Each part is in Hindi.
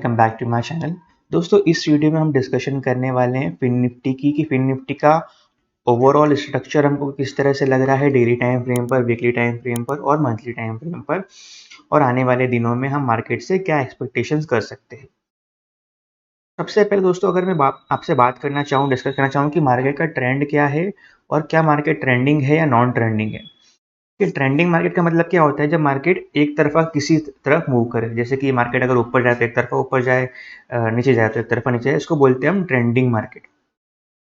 Welcome back to my channel. दोस्तों इस वीडियो में हम डिस्कशन करने वाले हैं फिन निफ्टी की कि फिन निफ्टी का ओवरऑल स्ट्रक्चर हमको किस तरह से लग रहा है डेली टाइम फ्रेम पर, वीकली टाइम फ्रेम पर और मंथली टाइम फ्रेम पर, और आने वाले दिनों में हम मार्केट से क्या एक्सपेक्टेशंस कर सकते हैं। सबसे पहले दोस्तों अगर मैं आपसे बात करना चाहूँ, डिस्कस करना चाहूँ कि मार्केट का ट्रेंड क्या है और क्या मार्केट ट्रेंडिंग है या नॉन ट्रेंडिंग है। कि ट्रेंडिंग मार्केट का मतलब क्या होता है, जब मार्केट एक तरफा किसी तरफ मूव करे, जैसे कि मार्केट अगर ऊपर जाए तो एक तरफा ऊपर जाए, नीचे जाए तो एक तरफा नीचे जाए, इसको बोलते हैं हम ट्रेंडिंग मार्केट।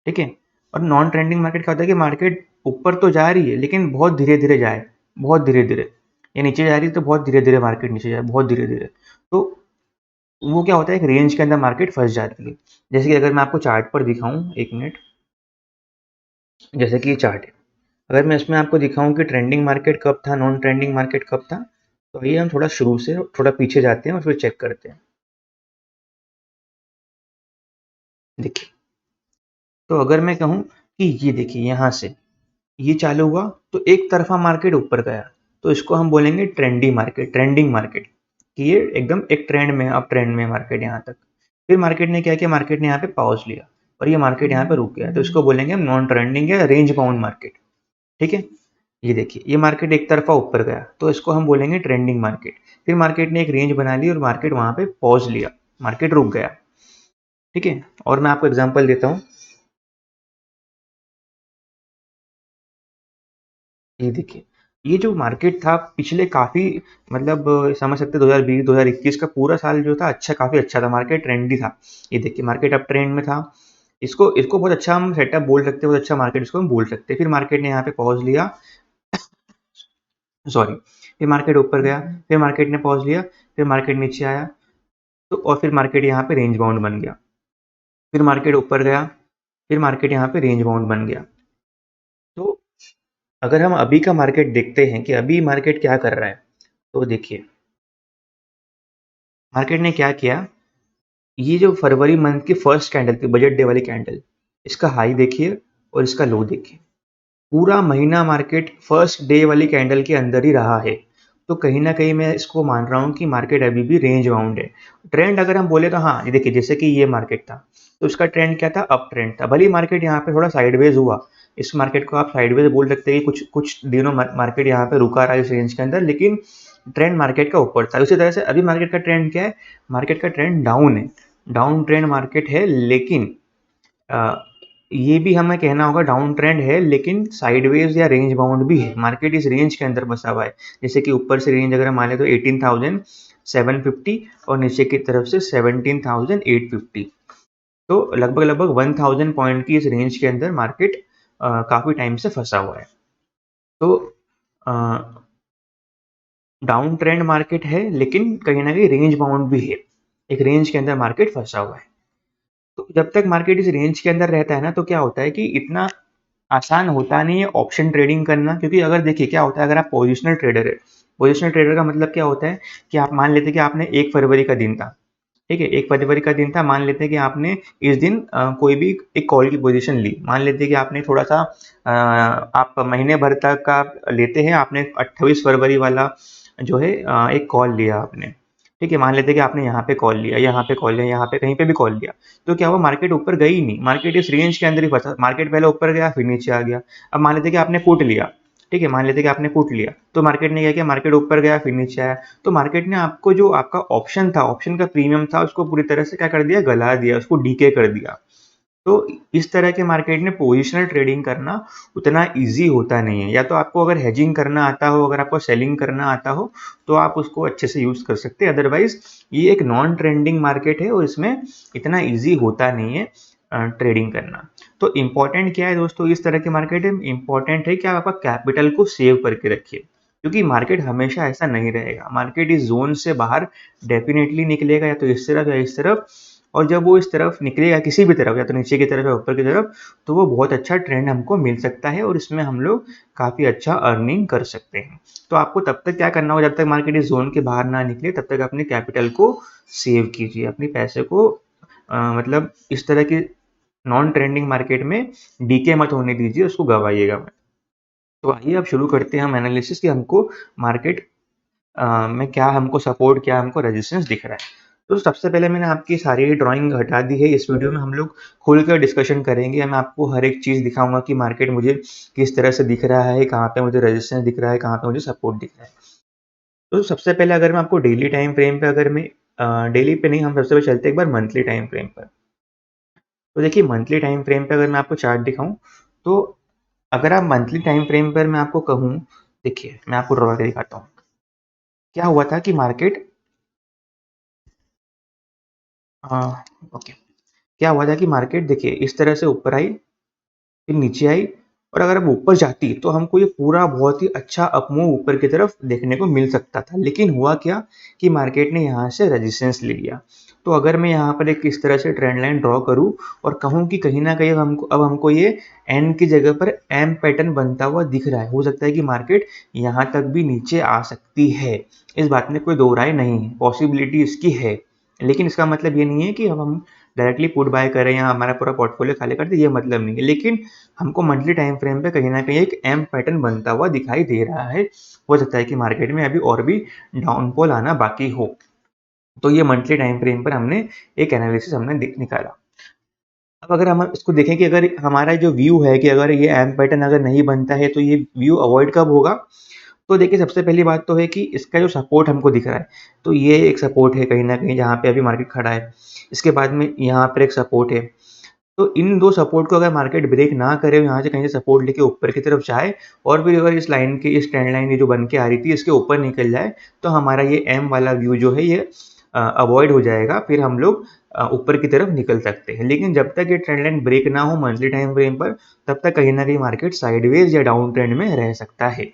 ठीक है। और नॉन ट्रेंडिंग मार्केट क्या होता है कि मार्केट ऊपर तो जा रही है लेकिन बहुत धीरे धीरे जाए, बहुत धीरे धीरे, या नीचे जा रही है तो बहुत धीरे धीरे मार्केट नीचे जाए, बहुत धीरे धीरे। तो वो क्या होता है, एक रेंज के अंदर मार्केट फंस जाती है। जैसे कि अगर मैं आपको चार्ट पर दिखाऊं, एक मिनट, जैसे कि ये चार्ट है, अगर मैं इसमें आपको दिखाऊं कि ट्रेंडिंग मार्केट कब था, नॉन ट्रेंडिंग मार्केट कब था, तो आइए हम थोड़ा शुरू से थोड़ा पीछे जाते हैं और फिर चेक करते हैं। देखिए, तो अगर मैं कहूं कि ये देखिए यहाँ से ये चालू हुआ तो एक तरफा मार्केट ऊपर गया, तो इसको हम बोलेंगे ट्रेंडी मार्केट, ट्रेंडिंग मार्केट, कि ये एकदम एक ट्रेंड में, अब ट्रेंड में मार्केट यहाँ तक। फिर मार्केट ने क्या किया, मार्केट ने यहाँ पे पॉज लिया और ये मार्केट यहाँ पे रुक गया, तो इसको बोलेंगे हम नॉन ट्रेंडिंग या रेंज बाउंड मार्केट। ठीक है। ये देखिए, ये मार्केट एक तरफा ऊपर गया तो इसको हम बोलेंगे ट्रेंडिंग मार्केट। फिर मार्केट ने एक रेंज बना ली और मार्केट वहां पे पॉज लिया, मार्केट रुक गया। ठीक है। और मैं आपको एग्जांपल देता हूँ। ये देखिए, ये जो मार्केट था पिछले काफी, मतलब समझ सकते 2020 2021 का पूरा साल जो था अच्छा, काफी अच्छा था, मार्केट ट्रेंडी था। ये देखिए, मार्केट अप ट्रेंड में था। इसको इसको बहुत अच्छा हम सेटअप बोल सकते हैं, बहुत अच्छा मार्केट इसको हम बोल सकते हैं। फिर मार्केट ने यहाँ पे पॉज लिया, सॉरी, फिर मार्केट ऊपर गया, फिर मार्केट ने पॉज लिया, फिर मार्केट नीचे आया, तो और फिर मार्केट यहाँ पे रेंज बाउंड बन गया। फिर मार्केट ऊपर गया, फिर मार्केट यहाँ पे रेंज बाउंड बन गया। तो अगर हम अभी का मार्केट देखते हैं कि अभी मार्केट क्या कर रहा है, तो देखिए मार्केट ने क्या किया, ये जो फरवरी मंथ की फर्स्ट कैंडल थी, बजट डे वाली कैंडल, इसका हाई देखिए और इसका लो देखिए। पूरा महीना मार्केट फर्स्ट डे वाली कैंडल के अंदर ही रहा है। तो कहीं ना कहीं मैं इसको मान रहा हूँ कि मार्केट अभी भी रेंज बाउंड है। ट्रेंड अगर हम बोले तो हाँ, ये देखिए, जैसे कि ये मार्केट था तो इसका ट्रेंड क्या था, अप ट्रेंड था। भले ही मार्केट यहाँ पे थोड़ा साइडवेज हुआ, इस मार्केट को आप साइडवेज बोल सकते हैं कि कुछ कुछ दिनों मार्केट यहाँ पे रुका रहा है इस रेंज के अंदर, लेकिन ट्रेंड मार्केट का ऊपर था। उसी तरह से अभी मार्केट का ट्रेंड क्या है, मार्केट का ट्रेंड डाउन है, डाउन ट्रेंड मार्केट है। लेकिन अ, ये भी हमें कहना होगा डाउन ट्रेंड है लेकिन साइडवेज या रेंज बाउंड भी है, मार्केट इस रेंज के अंदर बसा हुआ है। जैसे कि ऊपर से रेंज अगर हम मान लें तो 18,750 और नीचे की तरफ से 17,850, तो लगभग लगभग 1,000 पॉइंट की इस रेंज के अंदर मार्केट काफी टाइम से फंसा हुआ है। तो डाउन ट्रेंड मार्केट है लेकिन कहीं ना कहीं रेंज बाउंड भी है, एक रेंज के अंदर मार्केट फंसा हुआ है। तो जब तक मार्केट इस रेंज के अंदर रहता है ना, तो क्या होता है कि इतना आसान होता नहीं है ऑप्शन ट्रेडिंग करना। क्योंकि अगर देखिए क्या होता है, अगर आप पोजिशनल ट्रेडर है, पोजिशनल ट्रेडर का मतलब क्या होता है कि आप मान लेते हैं कि आपने 1 फरवरी का दिन था, ठीक है, 1 फरवरी का दिन था, मान लेते हैं कि आपने इस दिन कोई भी एक कॉल की पोजीशन ली। मान लेते हैं कि आपने थोड़ा सा आप महीने भर तक का लेते हैं, आपने 28 फरवरी वाला जो है एक कॉल लिया आपने। ठीक है, मान लेते हैं कि आपने यहाँ पे कॉल लिया, यहाँ पे कॉल लिया, यहाँ पे कहीं पे भी कॉल लिया, तो क्या हुआ, मार्केट ऊपर गई ही नहीं, मार्केट इस रेंज के अंदर ही फंसा। मार्केट पहले ऊपर गया फिर नीचे आ गया। अब मान लेते हैं कि आपने पुट लिया, ठीक है, मान लेते हैं कि आपने पुट लिया, तो मार्केट ने क्या किया, मार्केट ऊपर गया फिर नीचे आया, तो मार्केट ने आपको जो आपका ऑप्शन था, ऑप्शन का प्रीमियम था, उसको पूरी तरह से क्या कर दिया, गला दिया, उसको डीके कर दिया। तो इस तरह के मार्केट में पोजिशनल ट्रेडिंग करना उतना इजी होता नहीं है। या तो आपको अगर हेजिंग करना आता हो, अगर आपको सेलिंग करना आता हो, तो आप उसको अच्छे से यूज कर सकते हैं। अदरवाइज ये एक नॉन ट्रेंडिंग मार्केट है और इसमें इतना ईजी होता नहीं है ट्रेडिंग करना। तो इंपॉर्टेंट क्या है दोस्तों, इस तरह के मार्केट में इंपॉर्टेंट है कि आप आपका कैपिटल को सेव करके रखिए। क्योंकि मार्केट हमेशा ऐसा नहीं रहेगा, मार्केट इस जोन से बाहर डेफिनेटली निकलेगा, या तो इस तरफ या इस तरफ। और जब वो इस तरफ निकलेगा किसी भी तरफ, या तो नीचे की तरफ या ऊपर की तरफ, तो वो बहुत अच्छा ट्रेंड हमको मिल सकता है और इसमें हम लोग काफ़ी अच्छा अर्निंग कर सकते हैं। तो आपको तब तक क्या करना होगा, जब तक मार्केट इस जोन के बाहर ना निकले तब तक अपने कैपिटल को सेव कीजिए, अपने पैसे को मतलब इस तरह की नॉन ट्रेंडिंग मार्केट में डीके मत होने दीजिए, उसको गवाइएगा मत। तो आइए अब शुरू करते हैं हम एनालिसिस कि हमको मार्केट में क्या हमको सपोर्ट, क्या हमको रेजिस्टेंस दिख रहा है। तो सबसे पहले मैंने आपकी सारी ड्राइंग हटा दी है। इस वीडियो में हम लोग खुलकर डिस्कशन करेंगे। मैं आपको हर एक चीज़ दिखाऊँगा कि मार्केट मुझे किस तरह से दिख रहा है, कहाँ पे मुझे रेजिस्टेंस दिख रहा है, कहाँ पे मुझे सपोर्ट दिख रहा है। तो सबसे पहले अगर मैं आपको डेली टाइम फ्रेम पे अगर मैं डेली पे नहीं, हम सबसे पहले चलते हैं एक बार मंथली टाइम फ्रेम पर। तो देखिए मंथली टाइम फ्रेम पे अगर मैं आपको चार्ट दिखाऊँ, तो अगर आप मंथली टाइम फ्रेम पर मैं आपको कहूँ, देखिए मैं आपको ड्रॉ करके दिखाता हूँ। क्या हुआ था कि मार्केट ओके, क्या हुआ था कि मार्केट देखिए इस तरह से ऊपर आई, फिर नीचे आई, और अगर अब ऊपर जाती तो हमको ये पूरा बहुत ही अच्छा अपमूव ऊपर की तरफ देखने को मिल सकता था। लेकिन हुआ क्या कि मार्केट ने यहाँ से रेजिस्टेंस ले लिया। तो अगर मैं यहाँ पर एक इस तरह से ट्रेंड लाइन ड्रॉ करूँ और कहूँ कि कहीं ना कहीं अब हमको ये एन की जगह पर एम पैटर्न बनता हुआ दिख रहा है, हो सकता है कि मार्केट यहाँ तक भी नीचे आ सकती है। इस बात में कोई दो राय नहीं है, पॉसिबिलिटी इसकी है। लेकिन इसका मतलब ये नहीं है कि अब हम डायरेक्टली पुट बाय करें या हमारा पूरा पोर्टफोलियो खाली कर दे, ये मतलब नहीं है। लेकिन हमको मंथली टाइम फ्रेम पे कहीं ना कहीं एक एम पैटर्न बनता हुआ दिखाई दे रहा है। हो सकता है कि मार्केट में अभी और भी डाउनफॉल आना बाकी हो। तो ये मंथली टाइम फ्रेम पर हमने एक एनालिसिस हमने निकाला। अब अगर हम इसको देखें कि अगर हमारा जो व्यू है कि अगर ये एम पैटर्न अगर नहीं बनता है तो ये व्यू अवॉइड कब होगा। तो देखिए सबसे पहली बात तो है कि इसका जो सपोर्ट हमको दिख रहा है, तो ये एक सपोर्ट है कहीं ना कहीं जहाँ पे अभी मार्केट खड़ा है। इसके बाद में यहाँ पर एक सपोर्ट है। तो इन दो सपोर्ट को अगर मार्केट ब्रेक ना करे, यहाँ से कहीं से सपोर्ट लेके ऊपर की तरफ जाए और फिर अगर इस लाइन की इस ट्रेंड लाइन ये जो बन के आ रही थी इसके ऊपर निकल जाए, तो हमारा ये एम वाला व्यू जो है ये अवॉइड हो जाएगा। फिर हम लोग ऊपर की तरफ निकल सकते हैं। लेकिन जब तक ये ट्रेंड लाइन ब्रेक ना हो मंथली टाइम फ्रेम पर, तब तक कहीं ना कहीं मार्केट साइडवेज या डाउन ट्रेंड में रह सकता है।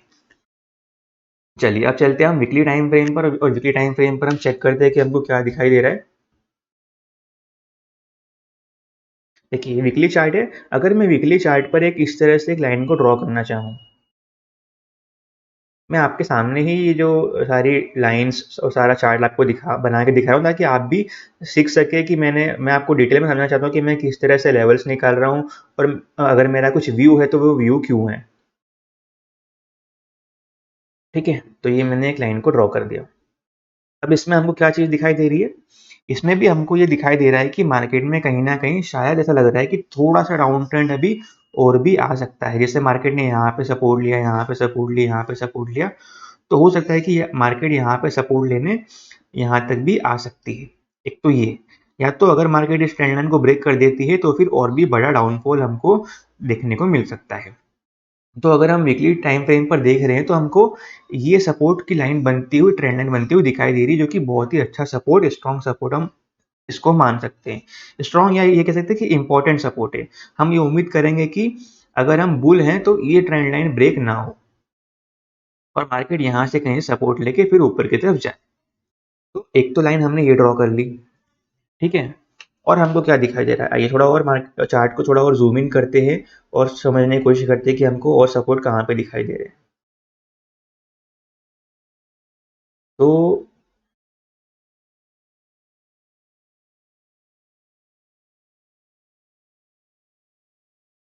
चलिए अब चलते हैं हम वीकली टाइम फ्रेम पर, और वीकली टाइम फ्रेम पर हम चेक करते हैं कि हमको क्या दिखाई दे रहा है। देखिए वीकली चार्ट है। अगर मैं वीकली चार्ट पर एक इस तरह से एक लाइन को ड्रॉ करना चाहूँ, मैं आपके सामने ही ये जो सारी लाइंस और सारा चार्ट आपको बना के दिखा रहा हूँ, ताकि आप भी सीख सके कि मैं आपको डिटेल में समझना चाहता हूँ कि मैं किस तरह से लेवल्स निकाल रहा हूँ, और अगर मेरा कुछ व्यू है तो वो व्यू क्यों है। ठीक है, तो ये मैंने एक लाइन को ड्रॉ कर दिया। अब इसमें हमको क्या चीज़ दिखाई दे रही है, इसमें भी हमको ये दिखाई दे रहा है कि मार्केट में कहीं न कहीं शायद ऐसा लग रहा है कि थोड़ा-सा डाउन ट्रेंड अभी और भी आ सकता है। जैसे मार्केट ने यहाँ पे सपोर्ट लिया, यहाँ पे सपोर्ट लिया, यहाँ पे सपोर्ट लिया, तो हो सकता है कि मार्केट यहाँ पे सपोर्ट लेने यहाँ तक भी आ सकती है। एक तो ये, या तो अगर मार्केट इस ट्रेंड लाइन को ब्रेक कर देती है तो फिर और भी बड़ा डाउनफॉल हमको देखने को मिल सकता है। तो अगर हम वीकली टाइम फ्रेम पर देख रहे हैं तो हमको ये सपोर्ट की लाइन बनती हुई, ट्रेंड लाइन बनती हुई दिखाई दे रही है, जो कि बहुत ही अच्छा सपोर्ट, स्ट्रॉन्ग सपोर्ट हम इसको मान सकते हैं। स्ट्रॉन्ग या ये कह सकते हैं कि इंपॉर्टेंट सपोर्ट है। हम ये उम्मीद करेंगे कि अगर हम बुल हैं तो ये ट्रेंड लाइन ब्रेक ना हो और मार्केट यहाँ से कहीं सपोर्ट लेके फिर ऊपर की तरफ जाए। तो एक तो लाइन हमने ये ड्रॉ कर ली, ठीक है। और हमको क्या दिखाई दे रहा है, आइए थोड़ा और मार्केट चार्ट को थोड़ा और जूम इन करते हैं और समझने की कोशिश करते हैं कि हमको और सपोर्ट कहाँ पे दिखाई दे रहे हैं। तो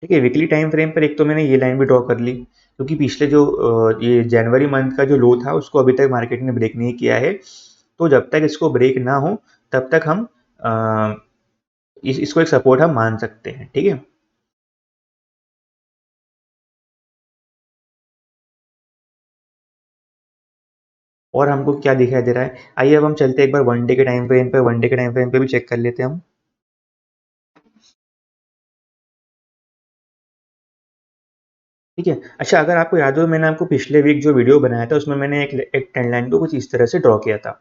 ठीक है, वीकली टाइम फ्रेम पर एक तो मैंने ये लाइन भी ड्रॉ कर ली, क्योंकि पिछले जो ये जनवरी मंथ का जो लो था उसको अभी तक मार्केट ने ब्रेक नहीं किया है। तो जब तक इसको ब्रेक ना हो तब तक हम इसको एक सपोर्ट हम मान सकते हैं, ठीक है। और हमको क्या दिखाई दे रहा है, आइए अब हम चलते हैं एक बार वन डे के टाइम फ्रेम पे, वन डे के टाइम फ्रेम पे भी चेक कर लेते हैं हम। ठीक है, अच्छा अगर आपको याद हो, मैंने आपको पिछले वीक जो वीडियो बनाया था उसमें मैंने एक ट्रेंड लाइन को कुछ इस तरह से ड्रॉ किया था।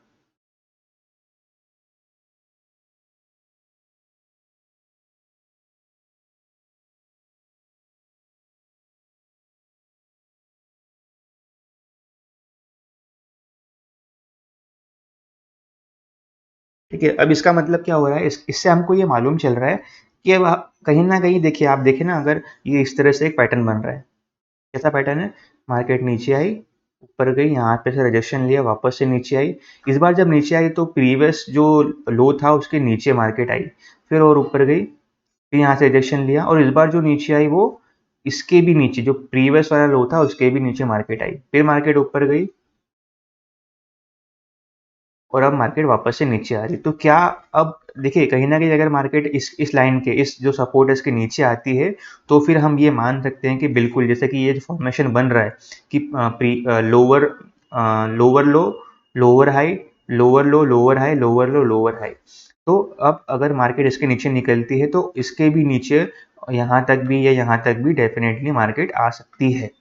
ठीक है, अब इसका मतलब क्या हो रहा है, इससे हमको ये मालूम चल रहा है कि अब कहीं ना कहीं देखिए, आप देखें ना, अगर ये इस तरह से एक पैटर्न बन रहा है, कैसा पैटर्न है, मार्केट नीचे आई, ऊपर गई, यहाँ पे से रिजेक्शन लिया, वापस से नीचे आई। इस बार जब नीचे आई तो प्रीवियस जो लो था उसके नीचे मार्केट आई, फिर और ऊपर गई, फिर यहाँ से रिजेक्शन लिया, और इस बार जो नीचे आई वो इसके भी नीचे, जो प्रीवियस वाला लो था उसके भी नीचे मार्केट आई, फिर मार्केट ऊपर गई, और अब मार्केट वापस से नीचे आ रही है। तो क्या अब देखिए कहीं न कहीं अगर मार्केट इस लाइन के इस जो सपोर्ट है इसके नीचे आती है, तो फिर हम ये मान सकते हैं कि बिल्कुल जैसे कि ये जो फॉर्मेशन बन रहा है कि लोअर लो, लोअर हाई, लोअर लो, लोअर हाई, लोअर लो, लोअर हाई। तो अब अगर मार्केट इसके नीचे निकलती है तो इसके भी नीचे यहाँ तक भी या यहाँ तक भी डेफिनेटली मार्केट आ सकती है।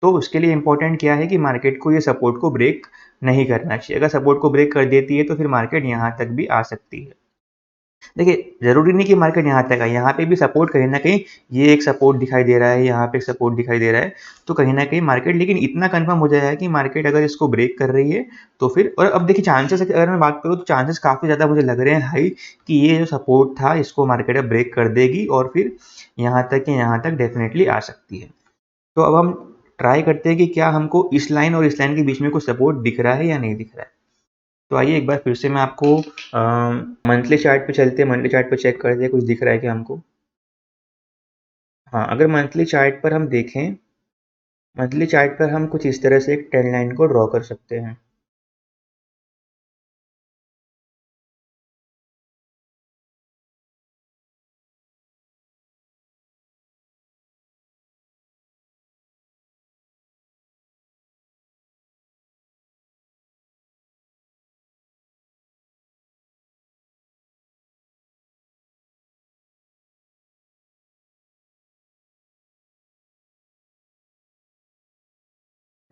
तो उसके लिए इम्पोर्टेंट क्या है कि मार्केट को ये सपोर्ट को ब्रेक नहीं करना चाहिए। अगर सपोर्ट को ब्रेक कर देती है तो फिर मार्केट यहाँ तक भी आ सकती है। देखिए ज़रूरी नहीं कि मार्केट यहाँ तक आए, यहाँ पे भी सपोर्ट कहीं न कहीं ये एक सपोर्ट दिखाई दे रहा है, यहाँ पे एक सपोर्ट दिखाई दे रहा है, तो कहीं न कहीं मार्केट लेकिन इतना कन्फर्म हो जाएगा कि मार्केट अगर इसको ब्रेक कर रही है तो फिर और अब देखिए चांसेस अगर मैं बात करूँ तो चांसेस काफ़ी ज़्यादा मुझे लग रहे हैं हाई कि ये जो सपोर्ट था इसको मार्केट अब ब्रेक कर देगी और फिर यहाँ तक या यहाँ तक डेफिनेटली आ सकती है। तो अब हम ट्राई करते हैं कि क्या हमको इस लाइन और इस लाइन के बीच में कोई सपोर्ट दिख रहा है या नहीं दिख रहा है। तो आइए एक बार फिर से मैं आपको मंथली चार्ट पे चलते हैं, मंथली चार्ट पे चेक करते हैं कुछ दिख रहा है क्या हमको। हाँ, अगर मंथली चार्ट पर हम देखें, मंथली चार्ट पर हम कुछ इस तरह से एक ट्रेंड लाइन को ड्रॉ कर सकते हैं।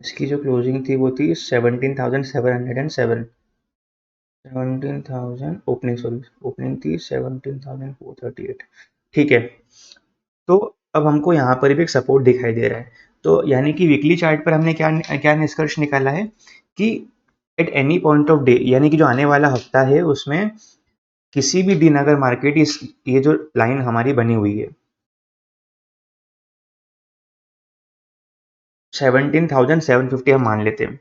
इसकी जो क्लोजिंग थी वो थी 17,707, 17,000 ओपनिंग, सॉरी ओपनिंग थी 17,438। ठीक है, तो अब हमको यहाँ पर भी एक सपोर्ट दिखाई दे रहा है। तो यानी कि वीकली चार्ट पर हमने क्या क्या निष्कर्ष निकाला है कि at any point of day यानी कि जो आने वाला हफ्ता है उसमें किसी भी दिन अगर मार्केट इस ये जो लाइन हमारी बनी हुई है 17,750 हम मान लेते हैं।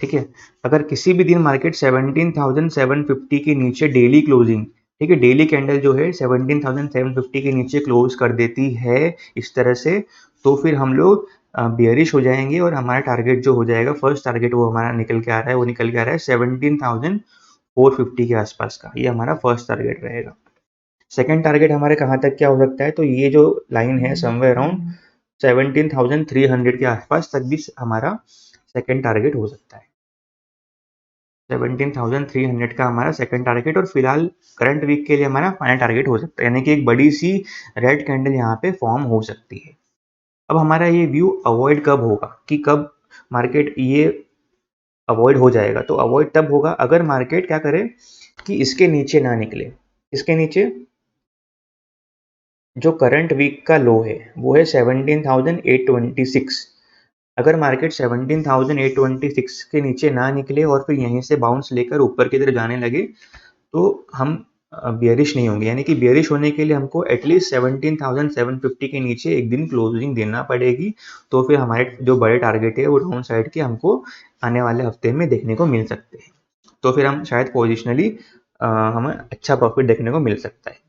ठीक है, अगर किसी भी दिन मार्केट 17,750 के नीचे डेली क्लोजिंग, ठीक है, डेली कैंडल जो है 17,750 के नीचे क्लोज कर देती है इस तरह से, तो फिर हम लोग बियरिश हो जाएंगे और हमारा टारगेट जो हो जाएगा, फर्स्ट टारगेट वो हमारा निकल के आ रहा है, वो निकल के आ रहा है 17,450 के आसपास का, ये हमारा फर्स्ट टारगेट रहेगा। सेकंड टारगेट हमारे कहाँ तक क्या हो सकता है, तो ये जो लाइन है समवेयर अराउंड 17,300 के आसपास तक भी हमारा सेकंड टारगेट हो सकता है। 17,300 का हमारा सेकंड टारगेट और फिलहाल करंट वीक के लिए हमारा फाइनल टारगेट हो सकता है, यानी कि एक बड़ी सी रेड कैंडल यहाँ पे फॉर्म हो सकती है। अब हमारा ये व्यू अवॉइड कब होगा कि कब मार्केट ये अवॉइड हो जाएगा, तो अवॉइड तब होगा अगर मार्केट क्या करे कि इसके नीचे ना निकले। इसके नीचे जो करंट वीक का लो है वो है 17,826। अगर मार्केट 17,826 के नीचे ना निकले और फिर यहीं से बाउंस लेकर ऊपर की तरफ जाने लगे तो हम बियरिश नहीं होंगे, यानी कि बियरिश होने के लिए हमको एटलीस्ट 17,750 के नीचे एक दिन क्लोजिंग देना पड़ेगी, तो फिर हमारे जो बड़े टारगेट है वो डाउन साइड के हमको आने वाले हफ्ते में देखने को मिल सकते हैं। तो फिर हम शायद पोजिशनली हमें अच्छा प्रॉफिट देखने को मिल सकता है।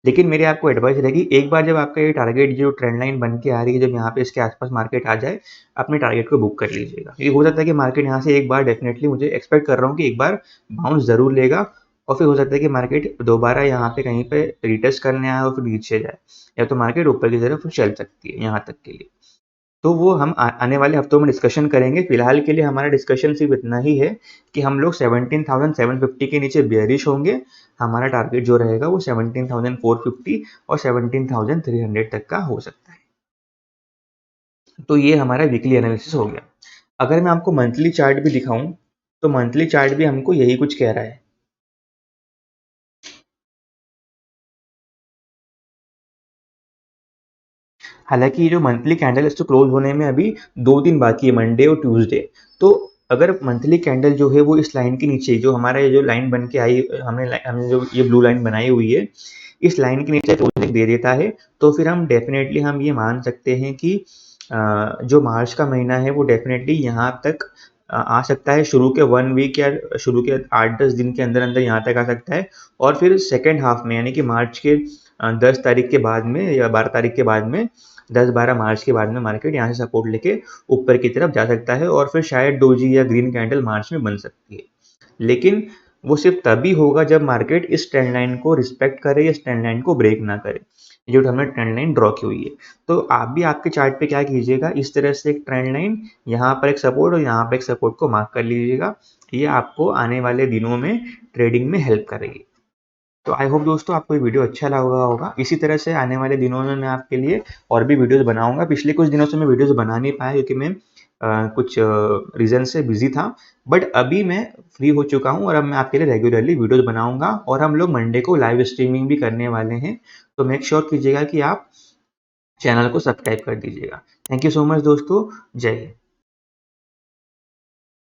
लेकिन मेरी आपको एडवाइस रहेगी, एक बार जब आपका ये टारगेट जो ट्रेंड लाइन बन के आ रही है, जब यहाँ पे इसके आसपास मार्केट आ जाए, अपने टारगेट को बुक कर लीजिएगा। ये हो सकता है कि मार्केट यहाँ से एक बार डेफिनेटली मुझे एक्सपेक्ट कर रहा हूँ कि एक बार बाउंस ज़रूर लेगा और फिर हो सकता है कि मार्केट दोबारा यहाँ पे कहीं पे रिटेस्ट करने आए और फिर नीचे जाए, या तो मार्केट ऊपर की तरफ चल सकती है यहाँ तक के लिए। तो वो हम आने वाले हफ्तों में डिस्कशन करेंगे। फिलहाल के लिए हमारा डिस्कशन सिर्फ इतना ही है कि हम लोग 17,750 के नीचे बेयरिश होंगे। हमारा टारगेट जो रहेगा वो 17,450 और 17,300 तक का हो सकता है। तो ये हमारा वीकली एनालिसिस हो गया। अगर मैं आपको मंथली चार्ट भी दिखाऊं तो मंथली चार्ट भी हमको यही कुछ कह रहा है। हालांकि ये जो मंथली कैंडल इसको क्लोज होने में अभी 2 दिन बाकी है, मंडे और ट्यूसडे। तो अगर मंथली कैंडल जो है वो इस लाइन के नीचे, जो हमारा ये जो लाइन बन के आई, हमने जो ये ब्लू लाइन बनाई हुई है, इस लाइन के नीचे क्लोजिंग दे देता है, तो फिर हम डेफिनेटली हम ये मान सकते हैं कि जो मार्च का महीना है वो डेफिनेटली यहाँ तक आ सकता है। शुरू के 1 वीक या शुरू के 8-10 दिन के अंदर अंदर यहाँ तक आ सकता है, और फिर सेकेंड हाफ में यानी कि मार्च के 10 तारीख के बाद में या 12 तारीख के बाद में 10-12 मार्च के बाद में मार्केट यहाँ से सपोर्ट लेके ऊपर की तरफ जा सकता है और फिर शायद डोजी या ग्रीन कैंडल मार्च में बन सकती है। लेकिन वो सिर्फ तभी होगा जब मार्केट इस ट्रेंड लाइन को रिस्पेक्ट करे, इस ट्रेंड लाइन को ब्रेक ना करे, जो हमने ट्रेंड लाइन ड्रॉ की हुई है। तो आप भी आपके चार्ट पे क्या कीजिएगा, इस तरह से एक ट्रेंड लाइन, यहाँ पर एक सपोर्ट और यहाँ पर एक सपोर्ट को मार्क कर लीजिएगा। ये आपको आने वाले दिनों में ट्रेडिंग में हेल्प करेगी। तो आई होप दोस्तों आपको ये वीडियो अच्छा लगा होगा। इसी तरह से आने वाले दिनों में मैं आपके लिए और भी वीडियोस बनाऊंगा। पिछले कुछ दिनों से मैं वीडियोस बना नहीं पाया क्योंकि मैं कुछ रीज़न से बिजी था, बट अभी मैं फ्री हो चुका हूँ और अब मैं आपके लिए रेगुलरली वीडियोस बनाऊंगा और हम लोग मंडे को लाइव स्ट्रीमिंग भी करने वाले हैं। तो मेक श्योर कीजिएगा कि आप चैनल को सब्सक्राइब कर दीजिएगा। थैंक यू सो मच दोस्तों। जय हिंद।